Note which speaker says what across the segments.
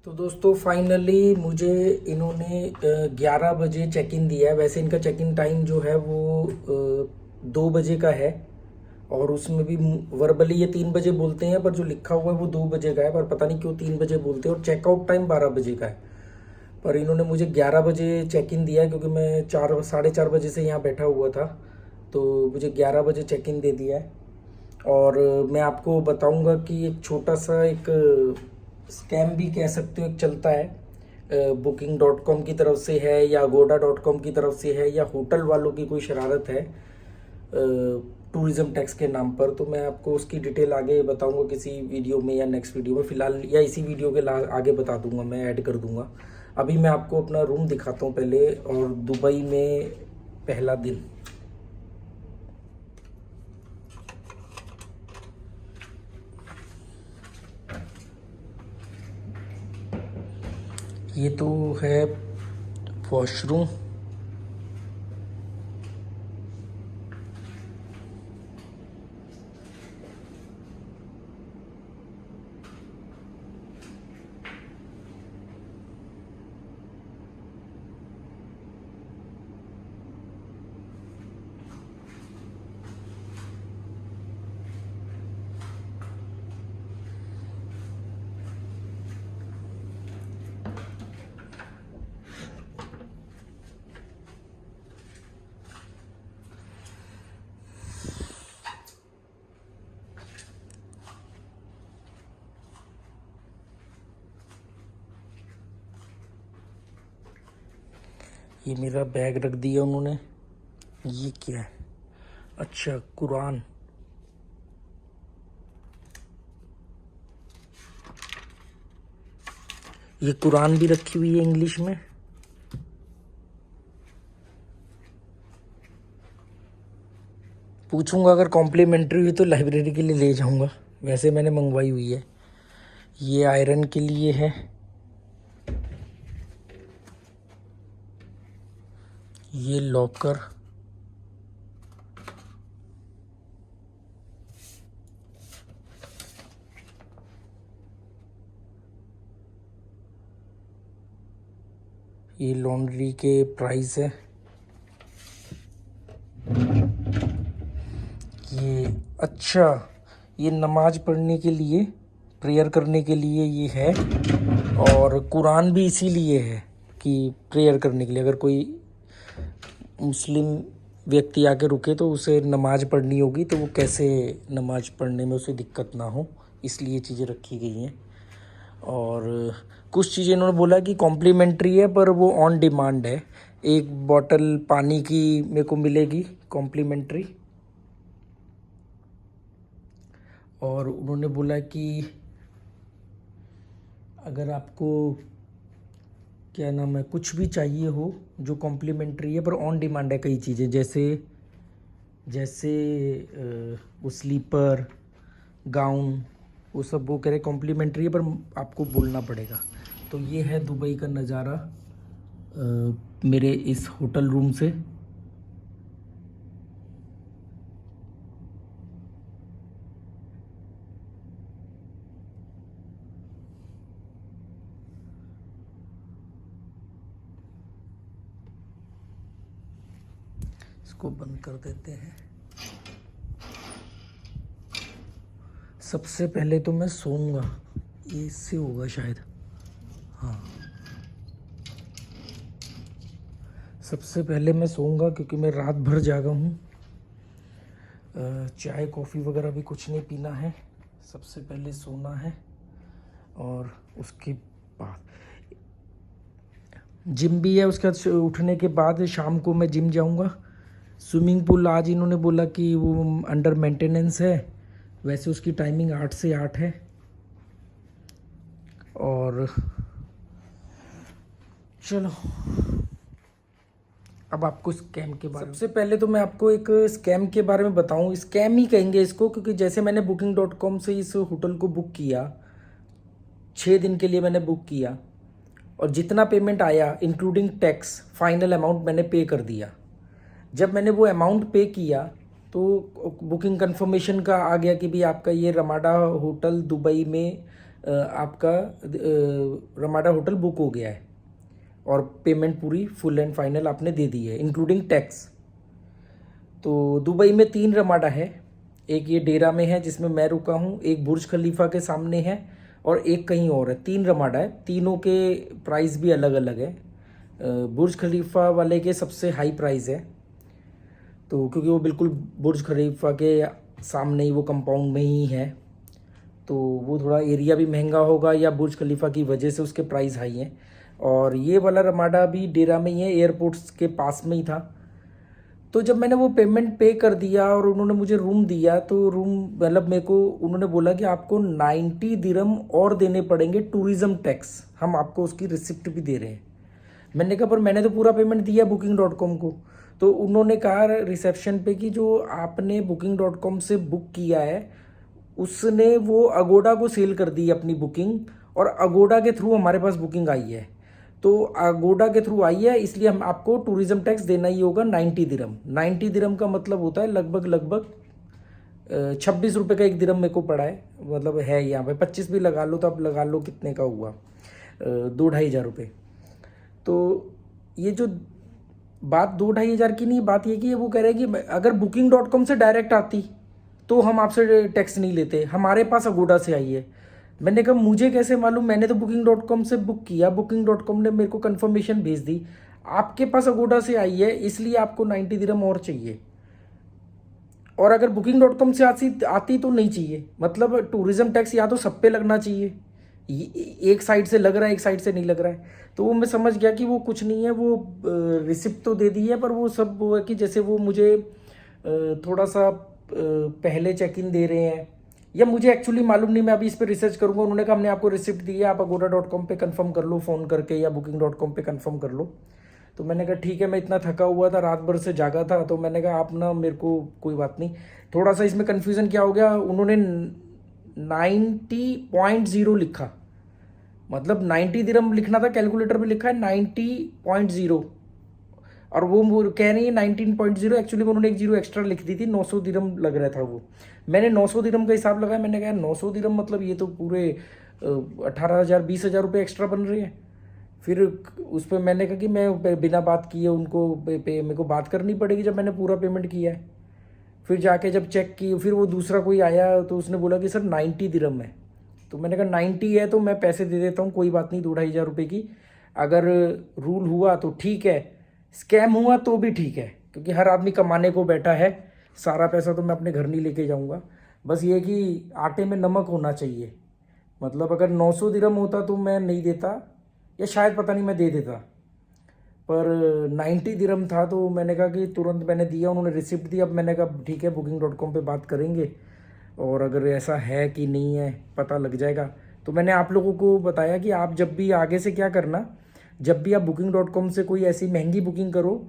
Speaker 1: तो दोस्तों फाइनली मुझे इन्होंने 11 बजे चेक इन दिया है। वैसे इनका चेक इन टाइम जो है वो 2 बजे का है और उसमें भी वर्बली ये 3 बजे बोलते हैं, पर जो लिखा हुआ है वो 2 बजे का है। पर पता नहीं क्यों 3 बजे बोलते हैं और चेकआउट टाइम 12 बजे का है। पर इन्होंने मुझे 11 बजे चेक इन दिया है क्योंकि मैं 4 साढ़े 4 बजे से यहाँ बैठा हुआ था, तो मुझे 11 बजे चेक इन दे दिया है। और मैं आपको बताऊंगा कि एक छोटा सा एक स्कैम भी कह सकते हो एक चलता है, Booking.com की तरफ से है या agoda.com की तरफ से है या होटल वालों की कोई शरारत है टूरिज्म टैक्स के नाम पर। तो मैं आपको उसकी डिटेल आगे बताऊंगा किसी वीडियो में या नेक्स्ट वीडियो में, फिलहाल या इसी वीडियो के आगे बता दूंगा, मैं ऐड कर दूंगा। अभी मैं आपको अपना रूम दिखाता हूँ पहले, और दुबई में पहला दिन। ये तो है वॉशरूम। ये मेरा बैग रख दिया उन्होंने। ये क्या है? अच्छा, कुरान। ये कुरान भी रखी हुई है इंग्लिश में। पूछूंगा अगर कॉम्प्लीमेंट्री हुई तो लाइब्रेरी के लिए ले जाऊंगा, वैसे मैंने मंगवाई हुई है। ये आयरन के लिए है। ये लॉकर। ये लॉन्ड्री के प्राइस है। ये अच्छा, ये नमाज पढ़ने के लिए, प्रेयर करने के लिए ये है। और कुरान भी इसीलिए है कि प्रेयर करने के लिए, अगर कोई मुस्लिम व्यक्ति आके रुके तो उसे नमाज पढ़नी होगी, तो वो कैसे नमाज पढ़ने में उसे दिक्कत ना हो, इसलिए ये चीज़ें रखी गई हैं। और कुछ चीज़ें इन्होंने बोला कि कॉम्प्लीमेंट्री है, पर वो ऑन डिमांड है। एक बॉटल पानी की मेरे को मिलेगी कॉम्प्लीमेंट्री। और उन्होंने बोला कि अगर आपको क्या नाम है कुछ भी चाहिए हो जो कॉम्प्लीमेंट्री है पर ऑन डिमांड है, कई चीज़ें जैसे जैसे वो स्लीपर, गाउन, वो सब वो कह रहे कॉम्प्लीमेंट्री है पर आपको बोलना पड़ेगा। तो ये है दुबई का नज़ारा मेरे इस होटल रूम से। इसको बंद कर देते हैं। सबसे पहले तो मैं सोऊंगा, इससे होगा शायद। हाँ, सबसे पहले मैं सोऊंगा क्योंकि मैं रात भर जागा हूँ। चाय कॉफ़ी वगैरह भी कुछ नहीं पीना है, सबसे पहले सोना है। और उसके बाद जिम भी है, उसके बाद उठने के बाद शाम को मैं जिम जाऊंगा। स्विमिंग पूल आज इन्होंने बोला कि वो अंडर मेंटेनेंस है, वैसे उसकी टाइमिंग 8 से 8 है। और चलो अब आपको स्कैम के बारे में, सबसे पहले तो मैं आपको एक स्कैम के बारे में बताऊं। स्कैम ही कहेंगे इसको, क्योंकि जैसे मैंने Booking.com से इस होटल को बुक किया, 6 दिन के लिए मैंने बुक किया, और जितना पेमेंट आया इंक्लूडिंग टैक्स फाइनल अमाउंट मैंने पे कर दिया। जब मैंने वो अमाउंट पे किया तो बुकिंग कंफर्मेशन का आ गया कि भाई आपका ये रमाडा होटल दुबई में आपका रमाडा होटल बुक हो गया है और पेमेंट पूरी फुल एंड फाइनल आपने दे दी है इंक्लूडिंग टैक्स। तो दुबई में 3 रमाडा है, एक ये डेरा में है जिसमें मैं रुका हूँ, एक बुर्ज खलीफा के सामने है और एक कहीं और है। 3 रमाडा है, तीनों के प्राइस भी अलग अलग है। बुर्ज खलीफा वाले के सबसे हाई प्राइस है, तो क्योंकि वो बिल्कुल बुर्ज खलीफा के सामने ही वो कंपाउंड में ही है, तो वो थोड़ा एरिया भी महंगा होगा या बुर्ज खलीफा की वजह से उसके प्राइस हाई हैं। और ये वाला रमाडा भी डेरा में ही है, एयरपोर्ट्स के पास में ही था। तो जब मैंने वो पेमेंट पे कर दिया और उन्होंने मुझे रूम दिया, तो रूम मतलब मेरे को उन्होंने बोला कि आपको 90 दिरहम और देने पड़ेंगे टूरिज़्म टैक्स, हम आपको उसकी रिसिप्ट भी दे रहे हैं। मैंने कहा पर मैंने तो पूरा पेमेंट दिया booking.com को। तो उन्होंने कहा रिसेप्शन पे कि जो आपने booking.com से बुक किया है उसने वो अगोडा को सेल कर दी अपनी बुकिंग, और अगोडा के थ्रू हमारे पास बुकिंग आई है। तो अगोडा के थ्रू आई है इसलिए हम आपको टूरिज्म टैक्स देना ही होगा 90 दिरहम। 90 दिरहम का मतलब होता है लगभग 26 रुपये का एक दिरहम मेरे को पड़ा है, मतलब है यहाँ पे 25 भी लगा लो तो आप लगा लो कितने का हुआ, 2-2.5 हज़ार रुपये। तो ये जो बात 2-2.5 हज़ार की नहीं, बात ये कि वो कह रहे हैं कि अगर booking.com से डायरेक्ट आती तो हम आपसे टैक्स नहीं लेते, हमारे पास अगोडा से आई है। मैंने कहा मुझे कैसे मालूम, मैंने तो booking.com से बुक किया, booking.com ने मेरे को कंफर्मेशन भेज दी, आपके पास अगोडा से आई है इसलिए आपको 90 दिरहम और चाहिए। और अगर booking.com से आती तो नहीं चाहिए। मतलब टूरिज्म टैक्स या तो सब पे लगना चाहिए, एक साइड से लग रहा है एक साइड से नहीं लग रहा है। तो वो मैं समझ गया कि वो कुछ नहीं है, वो रिसिप्ट तो दे दी है पर वो सब वो है कि जैसे वो मुझे थोड़ा सा पहले चेक इन दे रहे हैं, या मुझे एक्चुअली मालूम नहीं, मैं अभी इस पर रिसर्च करूंगा। उन्होंने कहा हमने आपको रिसिप्ट दी है, आप agoda.com पे कंफर्म कर लो फ़ोन करके या booking.com पे कंफर्म कर लो। तो मैंने कहा ठीक है, मैं इतना थका हुआ था, रात भर से जागा था, तो मैंने कहा आप ना मेरे को कोई बात नहीं। थोड़ा सा इसमें कन्फ्यूज़न क्या हो गया, उन्होंने 90.0 लिखा, मतलब 90 दिरहम लिखना था, कैलकुलेटर पे लिखा है 90.0 और वो कह रही है 19.0। एक्चुअली में उन्होंने एक जीरो एक्स्ट्रा लिख दी थी, 900 दिरहम लग रहा था वो। मैंने 900 दिरहम का हिसाब लगाया, मैंने कहा 900 दिरहम मतलब ये तो पूरे 18,000 20,000 रुपये एक्स्ट्रा बन रहे हैं। फिर उस पर मैंने कहा कि मैं बिना बात किए उनको मेरे को बात करनी पड़ेगी जब मैंने पूरा पेमेंट किया है। फिर जाके जब चेक की, फिर वो दूसरा कोई आया तो उसने बोला कि सर 90 दिरहम है। तो मैंने कहा 90 है तो मैं पैसे दे देता हूँ, कोई बात नहीं, 2-2.5 हज़ार रुपये की। अगर रूल हुआ तो ठीक है, स्कैम हुआ तो भी ठीक है, क्योंकि हर आदमी कमाने को बैठा है, सारा पैसा तो मैं अपने घर नहीं लेके जाऊंगा। बस ये कि आटे में नमक होना चाहिए। मतलब अगर 900 दिरहम होता तो मैं नहीं देता, या शायद पता नहीं मैं दे देता, पर 90 दिरहम था तो मैंने कहा कि तुरंत मैंने दिया, उन्होंने रिसिप्ट दी। अब मैंने कहा ठीक है booking.com पे बात करेंगे और अगर ऐसा है कि नहीं है पता लग जाएगा। तो मैंने आप लोगों को बताया कि आप जब भी आगे से क्या करना, जब भी आप booking.com से कोई ऐसी महंगी बुकिंग करो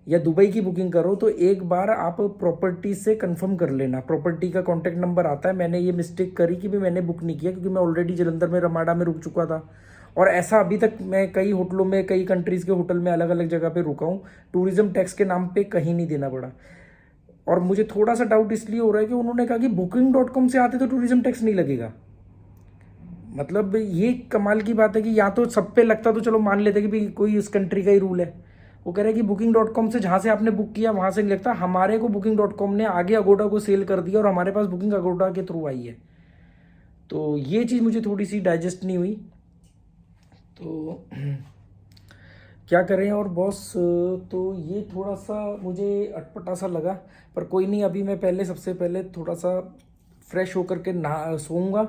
Speaker 1: या दुबई की बुकिंग करो तो एक बार आप प्रॉपर्टी से कंफर्म कर लेना। प्रॉपर्टी का कॉन्टैक्ट नंबर आता है। मैंने ये मिस्टेक करी कि भी मैंने बुक नहीं किया, क्योंकि मैं ऑलरेडी जलंधर में रमाडा में रुक चुका था, और ऐसा अभी तक मैं कई होटलों में, कई कंट्रीज़ के होटल में अलग अलग जगह पे रुका हूँ, टूरिज्म टैक्स के नाम पे कहीं नहीं देना पड़ा। और मुझे थोड़ा सा डाउट इसलिए हो रहा है कि उन्होंने कहा कि booking.com से आते तो टूरिज्म टैक्स नहीं लगेगा। मतलब ये कमाल की बात है कि या तो सब पे लगता तो चलो मान लेते कि भाई कोई इस कंट्री का ही रूल है। वो कह रहे हैं कि booking.com से जहाँ से आपने बुक किया वहाँ से नहीं लगता, हमारे को booking.com ने आगे अगोडा को सेल कर दिया और हमारे पास बुकिंग अगोडा के थ्रू आई है। तो ये चीज़ मुझे थोड़ी सी डाइजेस्ट नहीं हुई, तो क्या करें। और बॉस, तो ये थोड़ा सा मुझे अटपटा सा लगा, पर कोई नहीं, अभी मैं पहले सबसे पहले थोड़ा सा फ्रेश होकर के नहा सोऊंगा,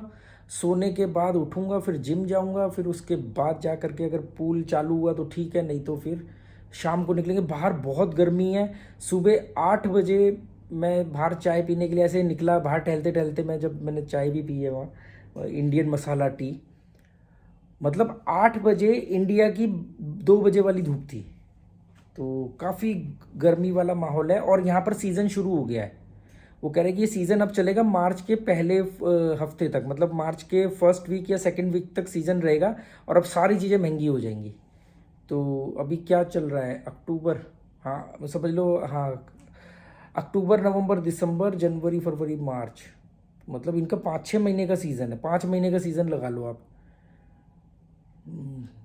Speaker 1: सोने के बाद उठूंगा, फिर जिम जाऊंगा, फिर उसके बाद जा करके अगर पूल चालू हुआ तो ठीक है, नहीं तो फिर शाम को निकलेंगे। बाहर बहुत गर्मी है। सुबह 8 बजे मैं बाहर चाय पीने के लिए ऐसे निकला, बाहर टहलते टहलते मैंने चाय भी पी है वहाँ, इंडियन मसाला टी। मतलब 8 बजे इंडिया की 2 बजे वाली धूप थी, तो काफ़ी गर्मी वाला माहौल है। और यहाँ पर सीज़न शुरू हो गया है। वो कह रहे हैं कि ये सीज़न अब चलेगा मार्च के पहले हफ्ते तक, मतलब मार्च के फर्स्ट वीक या सेकंड वीक तक सीज़न रहेगा, और अब सारी चीज़ें महंगी हो जाएंगी। तो अभी क्या चल रहा है, अक्टूबर, हाँ समझ लो, हाँ अक्टूबर नवंबर दिसंबर जनवरी फरवरी मार्च, मतलब इनका 5-6 महीने का सीज़न है, 5 महीने का सीज़न लगा लो आप।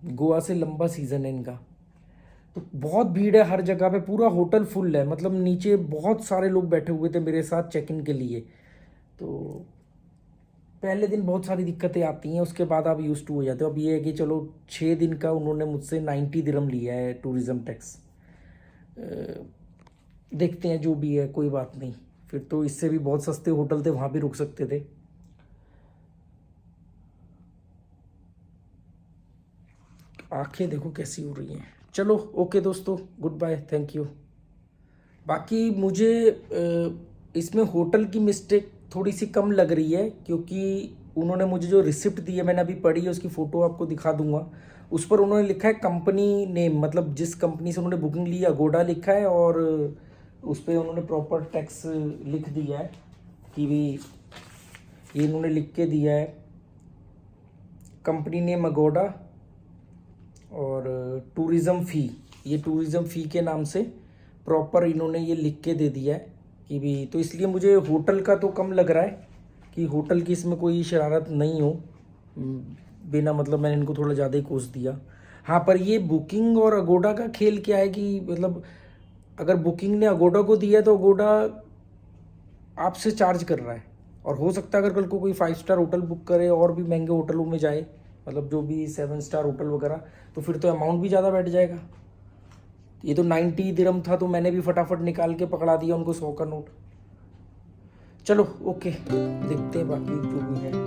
Speaker 1: गोवा से लंबा सीज़न है इनका। तो बहुत भीड़ है हर जगह पे, पूरा होटल फुल है, मतलब नीचे बहुत सारे लोग बैठे हुए थे मेरे साथ चेक इन के लिए। तो पहले दिन बहुत सारी दिक्कतें आती हैं, उसके बाद आप यूज टू हो जाते हो। अब ये है कि चलो 6 दिन का उन्होंने मुझसे 90 दिरहम लिया है टूरिज़्म टैक्स। देखते हैं जो भी है, कोई बात नहीं। फिर तो इससे भी बहुत सस्ते होटल थे, वहाँ भी रुक सकते थे। आंखें देखो कैसी हो रही हैं। चलो ओके दोस्तों, गुड बाय, थैंक यू। बाकी मुझे इसमें होटल की मिस्टेक थोड़ी सी कम लग रही है, क्योंकि उन्होंने मुझे जो रिसिप्ट दी है, मैंने अभी पढ़ी है, उसकी फ़ोटो आपको दिखा दूंगा। उस पर उन्होंने लिखा है कंपनी नेम, मतलब जिस कंपनी से उन्होंने बुकिंग ली अगोडा लिखा है, और उस पर उन्होंने प्रॉपर टैक्स लिख दिया है कि भी ये इन्होंने लिख के दिया है कंपनी नेम अगोडा और टूरिज़्म फ़ी, ये टूरिज़्म फ़ी के नाम से प्रॉपर इन्होंने ये लिख के दे दिया है कि भी। तो इसलिए मुझे होटल का तो कम लग रहा है कि होटल की इसमें कोई शरारत नहीं हो, बिना मतलब मैंने इनको थोड़ा ज़्यादा ही कोस दिया। हाँ, पर ये बुकिंग और अगोडा का खेल क्या है कि मतलब अगर बुकिंग ने अगोडा को दिया है तो अगोडा आपसे चार्ज कर रहा है, और हो सकता है अगर कल को कोई 5 स्टार होटल बुक करे और भी महंगे होटलों में जाए, मतलब जो भी 7 स्टार होटल वगैरह, तो फिर तो अमाउंट भी ज़्यादा बैठ जाएगा। ये तो 90 दिरहम था, तो मैंने भी फटाफट निकाल के पकड़ा दिया उनको 100 का नोट। चलो ओके, देखते हैं बाकी जो भी है।